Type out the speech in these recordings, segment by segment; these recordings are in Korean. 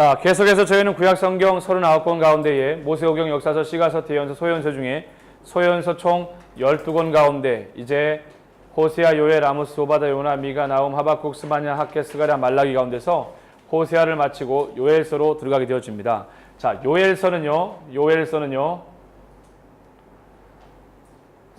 자, 계속해서 저희는 구약성경 39권 가운데에 모세오경, 역사서, 시가서, 대연서, 소연서 중에 소연서 총 12권 가운데 이제 호세아, 요엘, 아모스, 오바다, 요나, 미가, 나움, 하박국, 스바냐, 학개, 스가랴, 말라기 가운데서 호세아를 마치고 요엘서로 들어가게 되어집니다. 자, 요엘서는요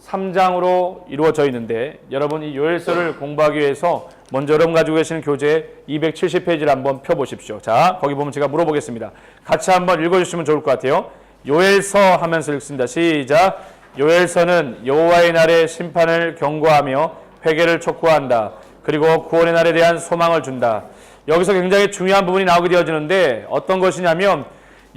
3장으로 이루어져 있는데, 여러분 이 요엘서를 공부하기 위해서 먼저 여러분 가지고 계시는 교재 270페이지를 한번 펴보십시오. 자, 거기 보면 제가 물어보겠습니다. 같이 한번 읽어주시면 좋을 것 같아요. 요엘서 하면서 읽습니다. 시작. 요엘서는 여호와의 날의 심판을 경고하며 회개를 촉구한다. 그리고 구원의 날에 대한 소망을 준다. 여기서 굉장히 중요한 부분이 나오게 되어지는데, 어떤 것이냐면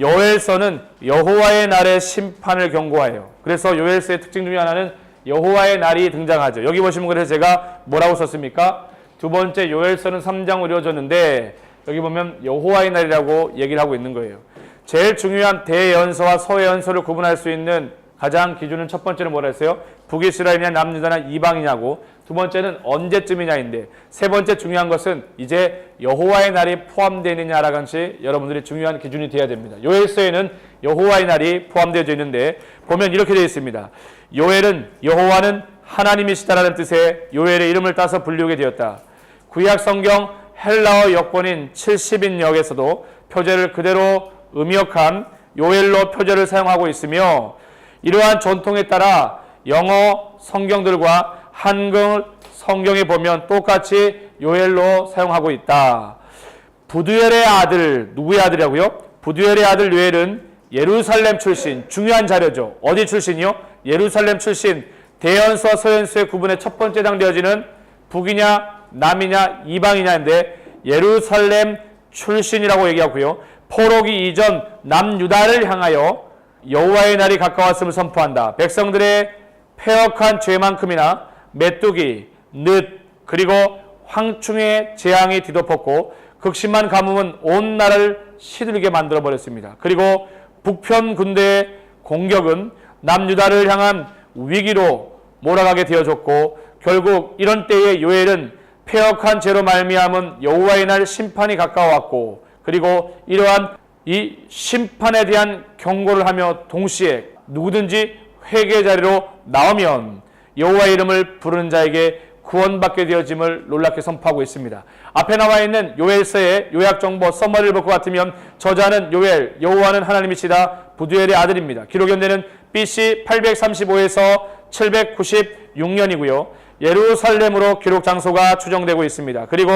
요엘서는 여호와의 날의 심판을 경고해요. 그래서 요엘서의 특징 중에 하나는 여호와의 날이 등장하죠. 여기 보시면 그래서 제가 뭐라고 썼습니까? 두 번째 요엘서는 3장으로 이루어졌는데 여기 보면 여호와의 날이라고 얘기를 하고 있는 거예요. 제일 중요한 대연서와 서연서를 구분할 수 있는 가장 기준은 첫 번째는 뭐라 했어요? 북이스라엘이냐 남유다냐 이방이냐고, 두 번째는 언제쯤이냐인데, 세 번째 중요한 것은 이제 여호와의 날이 포함되어 있느냐라는 것이 여러분들의 중요한 기준이 되어야 됩니다. 요엘서에는 여호와의 날이 포함되어 있는데 보면 이렇게 되어 있습니다. 요엘은 여호와는 하나님이시다라는 뜻의 요엘의 이름을 따서 불리우게 되었다. 구약 성경 헬라어 역본인 70인역에서도 표제를 그대로 음역한 요엘로 표제를 사용하고 있으며, 이러한 전통에 따라 영어 성경들과 한글 성경에 보면 똑같이 요엘로 사용하고 있다. 부두엘의 아들, 누구의 아들이라고요? 부두엘의 아들 요엘은 예루살렘 출신, 중요한 자료죠. 어디 출신이요? 예루살렘 출신. 대연서, 서연서의 구분의 첫 번째 당되어지는 북이냐 남이냐 이방이냐인데 예루살렘 출신이라고 얘기하고요. 포로기 이전 남유다를 향하여 여호와의 날이 가까웠음을 선포한다. 백성들의 패역한 죄만큼이나 메뚜기, 늪, 그리고 황충의 재앙이 뒤덮었고 극심한 가뭄은 온 나라를 시들게 만들어버렸습니다. 그리고 북편 군대의 공격은 남유다를 향한 위기로 몰아가게 되어졌고, 결국 이런 때에 요엘은 패역한 죄로 말미암은 여호와의 날 심판이 가까워왔고, 그리고 이러한 이 심판에 대한 경고를 하며 동시에 누구든지 회개의 자리로 나오면 여호와의 이름을 부르는 자에게 구원받게 되어짐을 놀랍게 선포하고 있습니다. 앞에 나와 있는 요엘서의 요약정보 서머리를 볼 것 같으면 저자는 요엘, 여호와는 하나님이시다, 부두엘의 아들입니다. 기록 연대는 BC 835에서 796년이고요. 예루살렘으로 기록 장소가 추정되고 있습니다. 그리고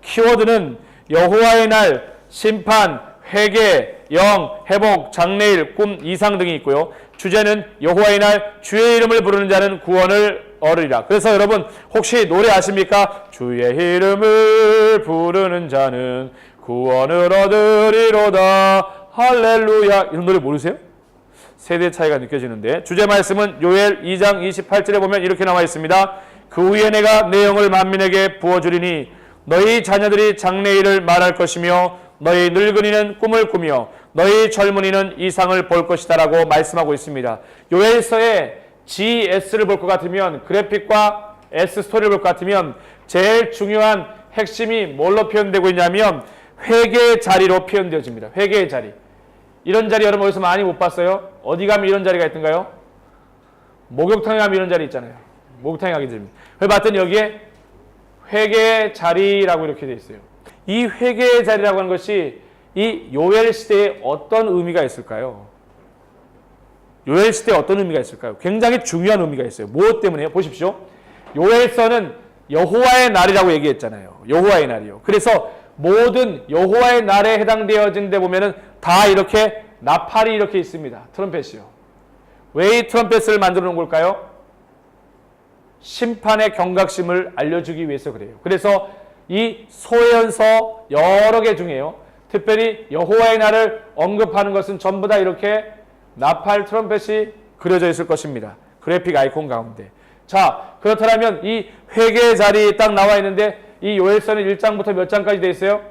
키워드는 여호와의 날, 심판, 회개, 영, 회복, 장래일, 꿈, 이상 등이 있고요. 주제는 여호와의 날, 주의 이름을 부르는 자는 구원을 얻으리라. 그래서 여러분 혹시 노래 아십니까? 주의 이름을 부르는 자는 구원을 얻으리로다, 할렐루야. 이런 노래 모르세요? 세대 차이가 느껴지는데, 주제 말씀은 요엘 2장 28절에 보면 이렇게 나와 있습니다. 그 후에 내가 내 영을 만민에게 부어주리니 너희 자녀들이 장래일을 말할 것이며 너희 늙은이는 꿈을 꾸며 너희 젊은이는 이상을 볼 것이다 라고 말씀하고 있습니다. 요엘서의 GS를 볼 것 같으면, 그래픽과 S 스토리를 볼 것 같으면 제일 중요한 핵심이 뭘로 표현되고 있냐면 회개의 자리로 표현되어집니다. 회개의 자리. 이런 자리 여러분 어디서 많이 못 봤어요? 어디 가면 이런 자리가 있던가요? 목욕탕에 가면 이런 자리 있잖아요. 목욕탕에 가게 됩니다. 그걸 봤더니 여기에 회개의 자리라고 이렇게 되어 있어요. 이 회개의 자리라고 하는 것이 이 요엘 시대에 어떤 의미가 있을까요? 요엘 시대에 어떤 의미가 있을까요? 굉장히 중요한 의미가 있어요. 무엇 때문에요? 보십시오. 요엘서는 여호와의 날이라고 얘기했잖아요. 여호와의 날이요. 그래서 모든 여호와의 날에 해당되어진 데 보면은 다 이렇게 나팔이 이렇게 있습니다. 트럼펫이요. 왜 이 트럼펫을 만들어 놓은 걸까요? 심판의 경각심을 알려주기 위해서 그래요. 그래서 이 소연서 여러 개 중에요, 특별히 여호와의 날을 언급하는 것은 전부 다 이렇게 나팔 트럼펫이 그려져 있을 것입니다. 그래픽 아이콘 가운데. 자, 그렇다면 이 회개의 자리에 딱 나와 있는데 이 요엘서는 1장부터 몇 장까지 되어 있어요?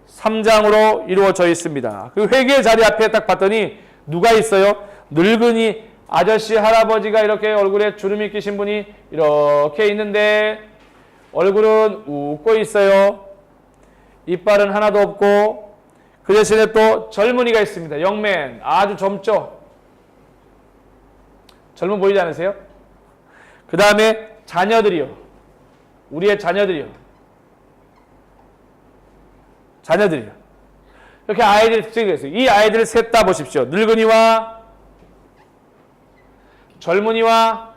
3장으로 이루어져 있습니다. 그 회개의 자리 앞에 딱 봤더니 누가 있어요? 늙은이 아저씨, 할아버지가 이렇게 얼굴에 주름이 끼신 분이 이렇게 있는데 얼굴은 웃고 있어요. 이빨은 하나도 없고, 그 대신에 또 젊은이가 있습니다. 영맨 아주 젊죠. 젊어 보이지 않으세요? 그 다음에 자녀들이요. 우리의 자녀들이요. 자녀들이요. 이렇게 아이들의 특징이 있어요. 이 아이들을 셋 다 보십시오. 늙은이와 젊은이와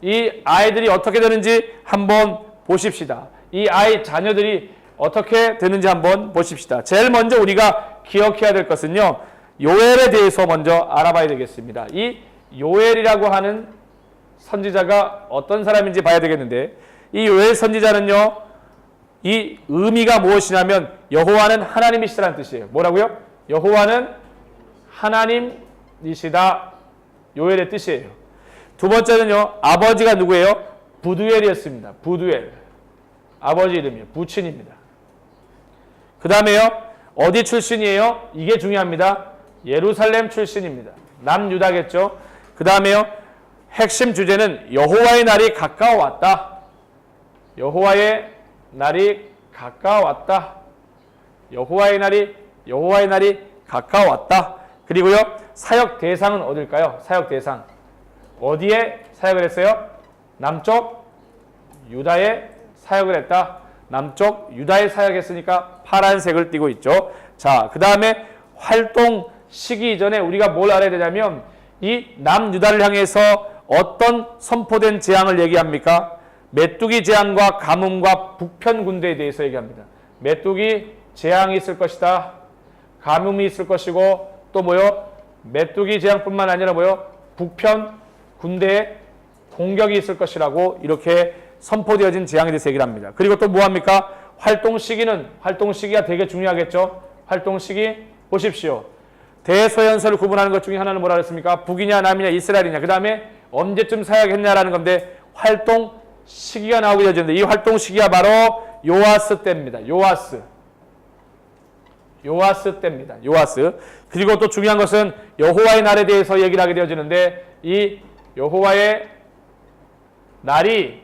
이 아이들이 어떻게 되는지 한번 보십시다. 이 아이 자녀들이 어떻게 되는지 한번 보십시다. 제일 먼저 우리가 기억해야 될 것은요. 요엘에 대해서 먼저 알아봐야 되겠습니다. 이 요엘이라고 하는 선지자가 어떤 사람인지 봐야 되겠는데 이 요엘 선지자는요. 이 의미가 무엇이냐면 여호와는 하나님이시다는 뜻이에요. 뭐라고요? 여호와는 하나님이시다. 요엘의 뜻이에요. 두 번째는요. 아버지가 누구예요? 부두엘이었습니다. 부두엘. 아버지 이름이에요. 부친입니다. 그 다음에요. 어디 출신이에요? 이게 중요합니다. 예루살렘 출신입니다. 남유다겠죠. 그 다음에요. 핵심 주제는 여호와의 날이 가까워왔다. 여호와의 날이 가까워왔다. 여호와의 날이 가까워왔다. 그리고요. 사역 대상은 어딜까요? 사역 대상. 어디에 사역을 했어요? 남쪽 유다에 사역을 했다. 남쪽 유다에 사역했으니까 파란색을 띠고 있죠. 자, 그 다음에 활동 시기 이전에 우리가 뭘 알아야 되냐면 이 남유다를 향해서 어떤 선포된 재앙을 얘기합니까? 메뚜기 재앙과 가뭄과 북편 군대에 대해서 얘기합니다. 메뚜기 재앙이 있을 것이다. 가뭄이 있을 것이고 또 뭐요? 메뚜기 재앙뿐만 아니라 뭐요? 북편 군대에 공격이 있을 것이라고 이렇게 선포되어진 재앙에 대해서 얘기를 합니다. 그리고 또 뭐합니까? 활동 시기가 되게 중요하겠죠. 활동 시기 보십시오. 대소연서를 구분하는 것 중에 하나는 뭐라 그랬습니까? 북이냐 남이냐 이스라엘이냐. 그 다음에 언제쯤 사역했냐라는 건데 활동 시기가 나오게 되어지는데 이 활동 시기가 바로 요아스 때입니다. 요아스 때입니다. 요아스. 그리고 또 중요한 것은 여호와의 날에 대해서 얘기를 하게 되어지는데 이 여호와의 날이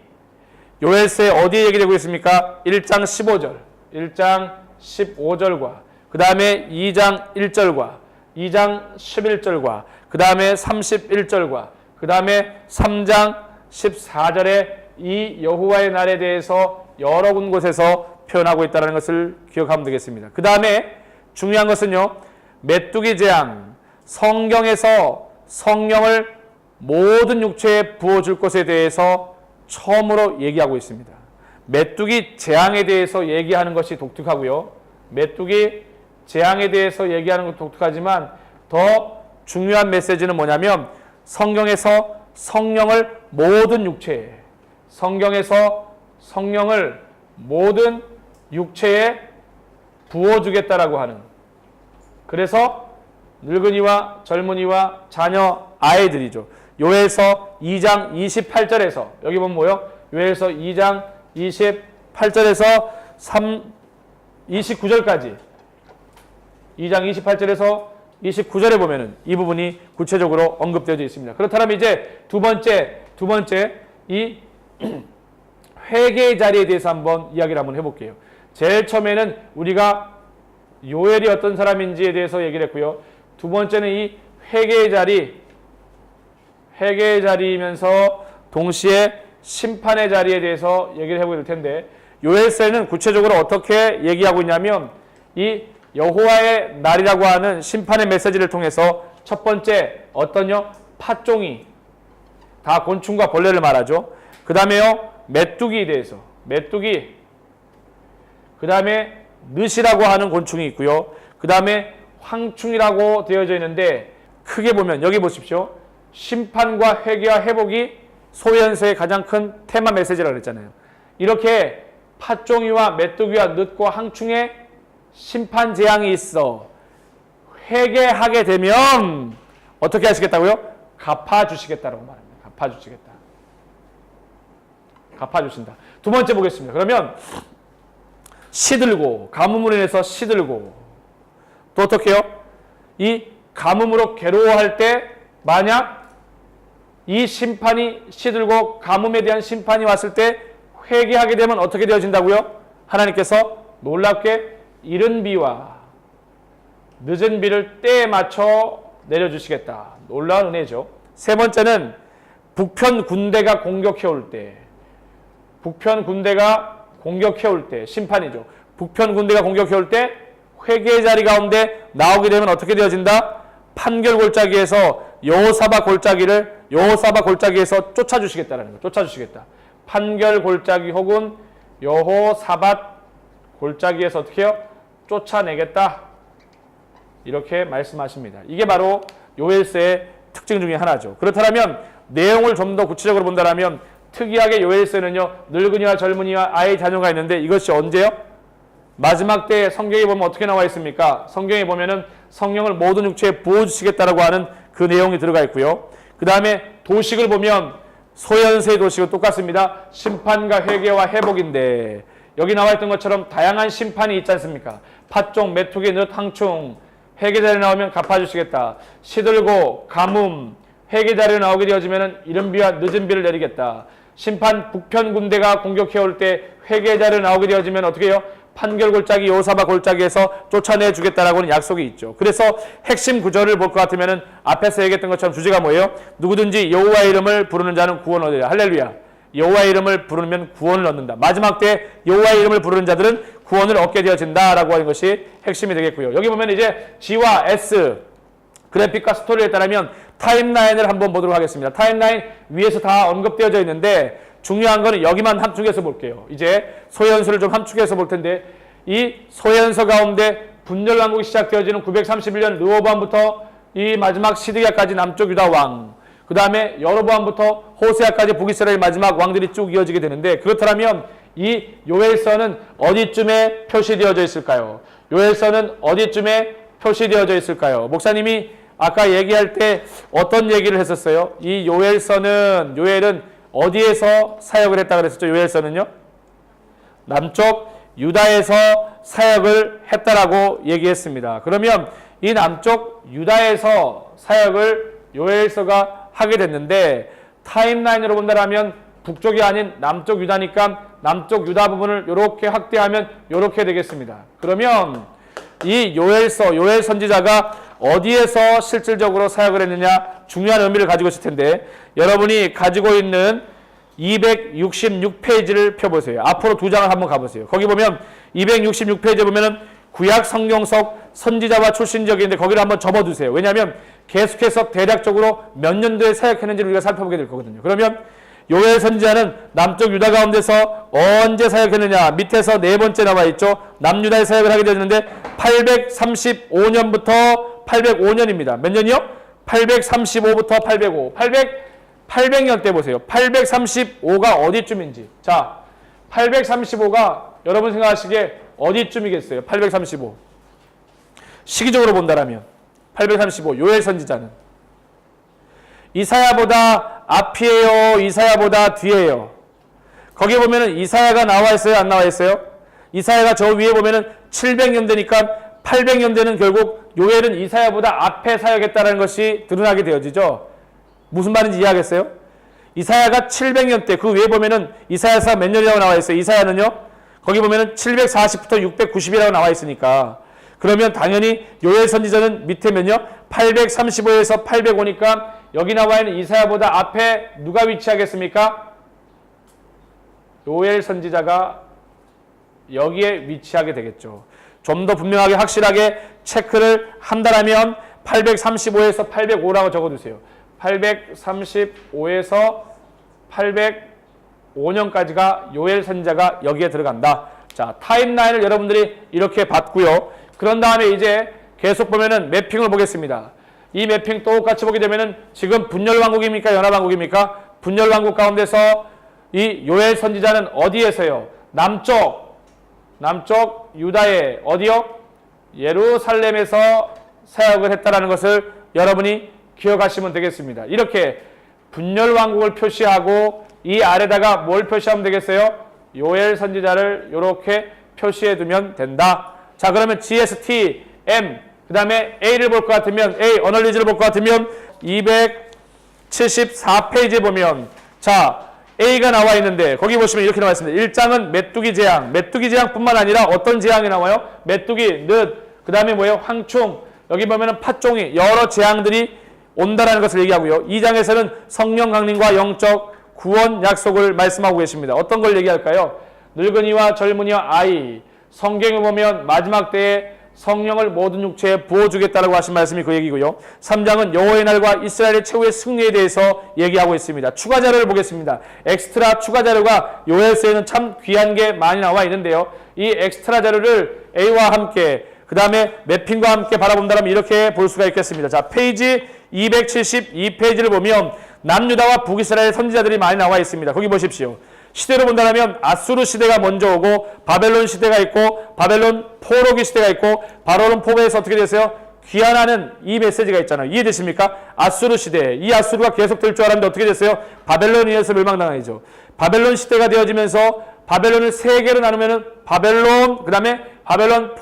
요엘서에 어디에 얘기되고 있습니까? 1장 15절, 1장 15절과 그 다음에 2장 1절과 2장 11절과 그 다음에 31절과 그 다음에 3장 14절에 이 여호와의 날에 대해서 여러 곳에서 표현하고 있다는 것을 기억하면 되겠습니다. 그 다음에 중요한 것은요. 메뚜기 재앙, 성경에서 성령을 모든 육체에 부어줄 것에 대해서 처음으로 얘기하고 있습니다. 메뚜기 재앙에 대해서 얘기하는 것이 독특하고요. 메뚜기 재앙에 대해서 얘기하는 것도 독특하지만 더 중요한 메시지는 뭐냐면 성경에서 성령을 모든 육체에 성령을 모든 육체에 부어주겠다라고 하는 그래서 늙은이와 젊은이와 자녀 아이들이죠. 요엘서 2장 28절에서 여기 보면 뭐요? 요엘서 2장 28절에서 29절까지 2장 28절에서 29절에 보면은 이 부분이 구체적으로 언급되어 있습니다. 그렇다면 이제 두 번째 이 회개의 자리에 대해서 한번 이야기를 한번 해볼게요. 제일 처음에는 우리가 요엘이 어떤 사람인지에 대해서 얘기를 했고요. 두 번째는 이 회개의 자리이면서 동시에 심판의 자리에 대해서 얘기를 해보게 될 텐데 요엘서에는 구체적으로 어떻게 얘기하고 있냐면 이 여호와의 날이라고 하는 심판의 메시지를 통해서 첫 번째 어떤요? 팥종이 다 곤충과 벌레를 말하죠. 그 다음에요 메뚜기에 대해서 그 다음에 느시라고 하는 곤충이 있고요. 그 다음에 황충이라고 되어져 있는데 크게 보면 여기 보십시오. 심판과 회개와 회복이 소현서의 가장 큰 테마 메시지라고 그랬잖아요. 이렇게 팥종이와 메뚜기와 늑과 황충의 심판 재앙이 있어. 회개하게 되면 어떻게 하시겠다고요? 갚아주시겠다라고 말합니다. 갚아주신다. 두 번째 보겠습니다. 그러면 시들고 가뭄으로 인해서 시들고 또 어떻게 해요? 이 가뭄으로 괴로워할 때 만약 이 심판이 시들고 가뭄에 대한 심판이 왔을 때 회개하게 되면 어떻게 되어진다고요? 하나님께서 놀랍게 이른 비와 늦은 비를 때에 맞춰 내려주시겠다. 놀라운 은혜죠. 세 번째는 북편 군대가 공격해올 때, 북편 군대가 공격해올 때, 심판이죠. 북편 군대가 공격해올 때 회개의 자리 가운데 나오게 되면 어떻게 되어진다? 판결 골짜기에서 여호사밧 골짜기에서 쫓아주시겠다라는 거. 쫓아주시겠다. 판결 골짜기 혹은 여호사밧 골짜기에서 어떻게 해요? 쫓아내겠다. 이렇게 말씀하십니다. 이게 바로 요엘서의 특징 중에 하나죠. 그렇다면 내용을 좀 더 구체적으로 본다면 특이하게 요엘서는요, 늙은이와 젊은이와 아이 자녀가 있는데 이것이 언제요? 마지막 때 성경에 보면 어떻게 나와 있습니까? 성경에 보면은 성령을 모든 육체에 부어주시겠다라고 하는 그 내용이 들어가 있고요. 그 다음에 도식을 보면 소현세의 도식은 똑같습니다. 심판과 회개와 회복인데 여기 나와 있던 것처럼 다양한 심판이 있지 않습니까? 팥종, 메뚜기, 넛, 항충, 회개자리 나오면 갚아주시겠다. 시들고, 가뭄, 회개자리에 나오게 되어지면 이른 비와 늦은 비를 내리겠다. 심판 북편 군대가 공격해올 때 회개자리에 나오게 되어지면 어떻게 해요? 판결 골짜기, 여호사밧 골짜기에서 쫓아내 주겠다라고는 약속이 있죠. 그래서 핵심 구절을 볼 것 같으면 앞에서 얘기했던 것처럼 주제가 뭐예요? 누구든지 여호와의 이름을 부르는 자는 구원을 얻으리라. 할렐루야. 여호와의 이름을 부르면 구원을 얻는다. 마지막 때 여호와의 이름을 부르는 자들은 구원을 얻게 되어진다라고 하는 것이 핵심이 되겠고요. 여기 보면 이제 G와 S 그래픽과 스토리에 따르면 타임라인을 한번 보도록 하겠습니다. 타임라인 위에서 다 언급되어져 있는데 중요한 거는 여기만 함축해서 볼게요. 이제 소현서를 좀 함축해서 볼 텐데 이 소현서 가운데 분열왕국이 시작되어지는 931년 르호보암부터 이 마지막 시드기야까지 남쪽 유다 왕, 그 다음에 여로보암부터 호세아까지 북이스라엘 마지막 왕들이 쭉 이어지게 되는데 그렇다면 이 요엘서는 어디쯤에 표시되어져 있을까요? 요엘서는 어디쯤에 표시되어져 있을까요? 목사님이 아까 얘기할 때 어떤 얘기를 했었어요? 이 요엘은 어디에서 사역을 했다 그랬었죠? 요엘서는요? 남쪽 유다에서 사역을 했다라고 얘기했습니다. 그러면 이 남쪽 유다에서 사역을 요엘서가 하게 됐는데 타임라인으로 본다면 북쪽이 아닌 남쪽 유다니까 남쪽 유다 부분을 이렇게 확대하면 이렇게 되겠습니다. 그러면 이 요엘 선지자가 어디에서 실질적으로 사역을 했느냐 중요한 의미를 가지고 있을 텐데 여러분이 가지고 있는 266페이지를 펴보세요. 앞으로 두 장을 한번 가보세요. 거기 보면 266페이지에 보면은 구약 성경석 선지자와 출신지역인데 거기를 한번 접어두세요. 왜냐하면 계속해서 대략적으로 몇 년도에 사역했는지를 우리가 살펴보게 될 거거든요. 그러면 요엘 선지자는 남쪽 유다 가운데서 언제 사역했느냐 밑에서 네 번째 나와 있죠. 남유다에 사역을 하게 되었는데 835년부터 805년입니다. 몇 년이요? 835부터 805. 800년 때 보세요. 835가 어디쯤인지. 자, 835가 여러분 생각하시기에 어디쯤이겠어요? 835. 시기적으로 본다라면 835 요엘 선지자는 이사야보다 앞이에요? 이사야보다 뒤에요? 거기 보면은 이사야가 나와 있어요? 안 나와 있어요? 이사야가 저 위에 보면은 700년대니까 800년대는 결국 요엘은 이사야보다 앞에 사역했다는 것이 드러나게 되어지죠. 무슨 말인지 이해하겠어요? 이사야가 700년대 그 위에 보면은 이사야서 몇 년이라고 나와 있어요? 이사야는요? 거기 보면은 740부터 690이라고 나와 있으니까 그러면 당연히 요엘 선지자는 밑에 면요 835에서 805니까 여기 나와 있는 이사야보다 앞에 누가 위치하겠습니까? 요엘 선지자가 여기에 위치하게 되겠죠. 좀 더 분명하게 확실하게 체크를 한다면 835에서 805라고 적어두세요. 835에서 805년까지가 요엘 선지자가 여기에 들어간다. 자, 타임라인을 여러분들이 이렇게 봤고요. 그런 다음에 이제 계속 보면은 매핑을 보겠습니다. 이 매핑 똑같이 보게 되면은 지금 분열왕국입니까? 연합왕국입니까? 분열왕국 가운데서 이 요엘 선지자는 어디에서요? 남쪽 유다의 어디요? 예루살렘에서 사역을 했다라는 것을 여러분이 기억하시면 되겠습니다. 이렇게 분열왕국을 표시하고 이 아래다가 뭘 표시하면 되겠어요? 요엘 선지자를 이렇게 표시해 두면 된다. 자, 그러면 GST, M, 그 다음에 A를 볼 것 같으면, A, 어널리즈를 볼 것 같으면 274페이지에 보면, 자, A가 나와 있는데, 거기 보시면 이렇게 나와 있습니다. 1장은 메뚜기 재앙. 메뚜기 재앙뿐만 아니라 어떤 재앙이 나와요? 메뚜기, 늪, 그 다음에 뭐예요? 황충, 여기 보면은 팥종이 여러 재앙들이 온다라는 것을 얘기하고요. 2장에서는 성령 강림과 영적 구원 약속을 말씀하고 계십니다. 어떤 걸 얘기할까요? 늙은이와 젊은이와 아이, 성경에 보면 마지막 때에 성령을 모든 육체에 부어주겠다라고 하신 말씀이 그 얘기고요. 3장은 여호와의 날과 이스라엘의 최후의 승리에 대해서 얘기하고 있습니다. 추가 자료를 보겠습니다. 엑스트라 추가 자료가 요엘서에는 참 귀한 게 많이 나와 있는데요. 이 엑스트라 자료를 A와 함께 그 다음에 매핑과 함께 바라본다면 이렇게 볼 수가 있겠습니다. 자, 페이지 272페이지를 보면 남유다와 북이스라엘 선지자들이 많이 나와 있습니다. 거기 보십시오. 시대로 본다면 아수르 시대가 먼저 오고 바벨론 시대가 있고 바벨론 포로기 시대가 있고 바벨론 포로에서 어떻게 됐어요? 귀환하는 이 메시지가 있잖아요. 이해되십니까? 아수르 시대. 이 아수르가 계속될 줄 알았는데 어떻게 됐어요? 바벨론에 의해서 멸망당하죠. 바벨론 시대가 되어지면서 바벨론을 세 개로 나누면은 바벨론, 그 다음에 바벨론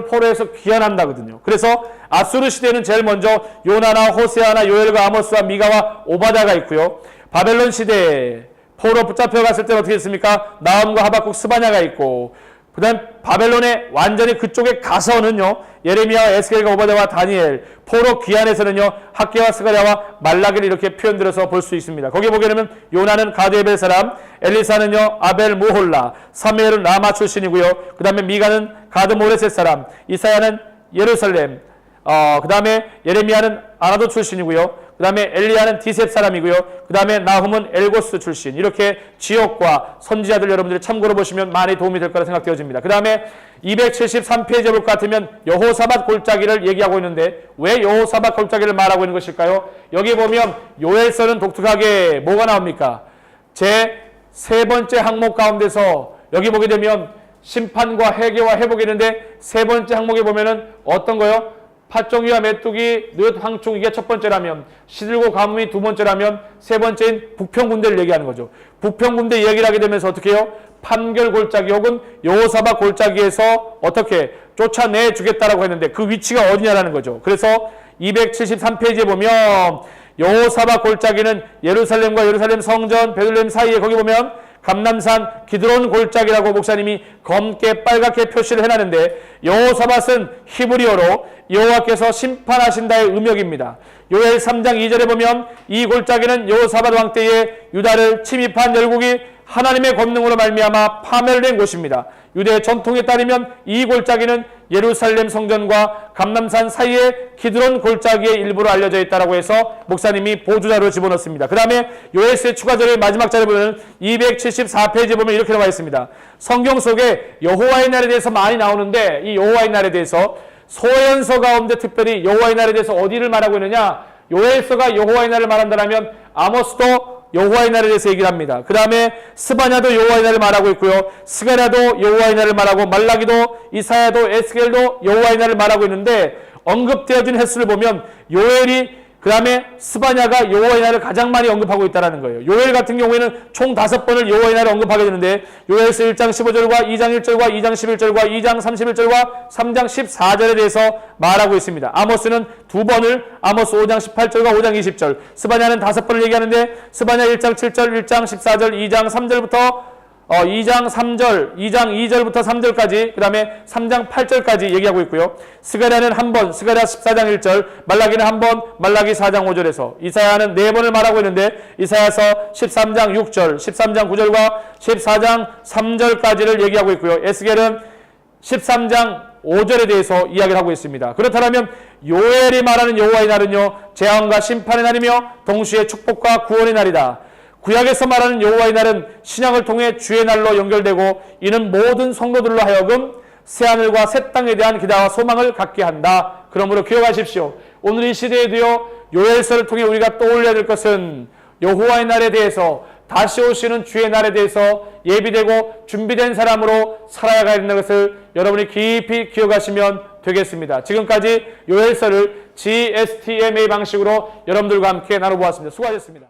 포로에서 귀환한다거든요. 그래서 아수르 시대는 제일 먼저 요나나 호세아나 요엘과 아모스와 미가와 오바다가 있고요. 바벨론 시대 포로 붙잡혀 갔을 때는 어떻게 됐습니까? 나훔과 하박국 스바냐가 있고, 그 다음 바벨론에 완전히 그쪽에 가서는요, 예레미야와 에스겔과 오바다와 다니엘, 포로 귀환에서는요, 학개와 스가랴와 말라기를 이렇게 표현들어서 볼 수 있습니다. 거기 보게 되면 요나는 가드에벨 사람, 엘리사는요 아벨 무홀라, 사무엘은 라마 출신이고요. 그 다음에 미가는 가드 모레셋 사람, 이사야는 예루살렘, 그 다음에 예레미야는 아나도 출신이고요. 그 다음에 엘리야는 디셉 사람이고요. 그 다음에 나훔은 엘고스 출신. 이렇게 지역과 선지자들 여러분들이 참고로 보시면 많이 도움이 될 거라 생각되어집니다. 그 다음에 273페이지에 볼 것 같으면 여호사밧 골짜기를 얘기하고 있는데 왜 여호사밧 골짜기를 말하고 있는 것일까요? 여기 보면 요엘서는 독특하게 뭐가 나옵니까? 제 세 번째 항목 가운데서 여기 보게 되면 심판과 회개와 회복이 있는데 세 번째 항목에 보면은 어떤 거요? 팥종이와 메뚜기, 늪, 황충 이게 첫 번째라면 시들고 가뭄이 두 번째라면 세 번째인 북평군대를 얘기하는 거죠. 북평군대 얘기를 하게 되면서 어떻게 해요? 판결 골짜기 혹은 여호사밧 골짜기에서 어떻게 쫓아내 주겠다라고 했는데 그 위치가 어디냐라는 거죠. 그래서 273페이지에 보면 여호사밧 골짜기는 예루살렘과 예루살렘 성전 베들레헴 사이에 거기 보면 감람산 기드론 골짜기라고 목사님이 검게 빨갛게 표시를 해놨는데 여호사밧은 히브리어로 여호와께서 심판하신다의 음역입니다. 요엘 3장 2절에 보면 이 골짜기는 여호사밧 왕 때에 유다를 침입한 열국이 하나님의 권능으로 말미암아 파멸된 곳입니다. 유대의 전통에 따르면 이 골짜기는 예루살렘 성전과 감람산 사이에 기드론 골짜기의 일부로 알려져 있다고 해서 목사님이 보조자료로 집어넣습니다. 그 다음에 요엘서의 추가자료의 마지막 자료 보면 274페이지에 보면 이렇게 나와 있습니다. 성경 속에 여호와의 날에 대해서 많이 나오는데 이 여호와의 날에 대해서 소현서 가운데 특별히 여호와의 날에 대해서 어디를 말하고 있느냐? 요엘서가 여호와의 날을 말한다면 아모스도 여호와의 날에 대해서 얘기를 합니다. 그 다음에 스바냐도 여호와의 날을 말하고 있고요. 스가랴도 여호와의 날을 말하고 말라기도 이사야도 에스겔도 여호와의 날을 말하고 있는데 언급되어진 횟수를 보면 요엘이 그 다음에 스바냐가 여호와의 날을 가장 많이 언급하고 있다는 거예요. 요엘 같은 경우에는 총 5번을 여호와의 날을 언급하게 되는데 요엘서 1장 15절과 2장 1절과 2장 11절과 2장 31절과 3장 14절에 대해서 말하고 있습니다. 아모스는 2번을 아모스 5장 18절과 5장 20절 스바냐는 5번을 얘기하는데 스바냐 1장 7절 1장 14절 2장 3절부터 2장 3절, 2장 2절부터 3절까지, 그 다음에 3장 8절까지 얘기하고 있고요. 스가랴는 한 번, 스가랴 14장 1절, 말라기는 한 번, 말라기 4장 5절에서, 이사야는 4번을 말하고 있는데, 이사야서 13장 6절, 13장 9절과 14장 3절까지를 얘기하고 있고요. 에스겔은 13장 5절에 대해서 이야기를 하고 있습니다. 그렇다면 요엘이 말하는 여호와의 날은요, 재앙과 심판의 날이며 동시에 축복과 구원의 날이다. 구약에서 말하는 여호와의 날은 신약을 통해 주의 날로 연결되고 이는 모든 성도들로 하여금 새하늘과 새 땅에 대한 기대와 소망을 갖게 한다. 그러므로 기억하십시오. 오늘 이 시대에도요, 요엘서를 통해 우리가 떠올려야 될 것은 여호와의 날에 대해서 다시 오시는 주의 날에 대해서 예비되고 준비된 사람으로 살아야 된다는 것을 여러분이 깊이 기억하시면 되겠습니다. 지금까지 요엘서를 GSTMA 방식으로 여러분들과 함께 나눠보았습니다. 수고하셨습니다.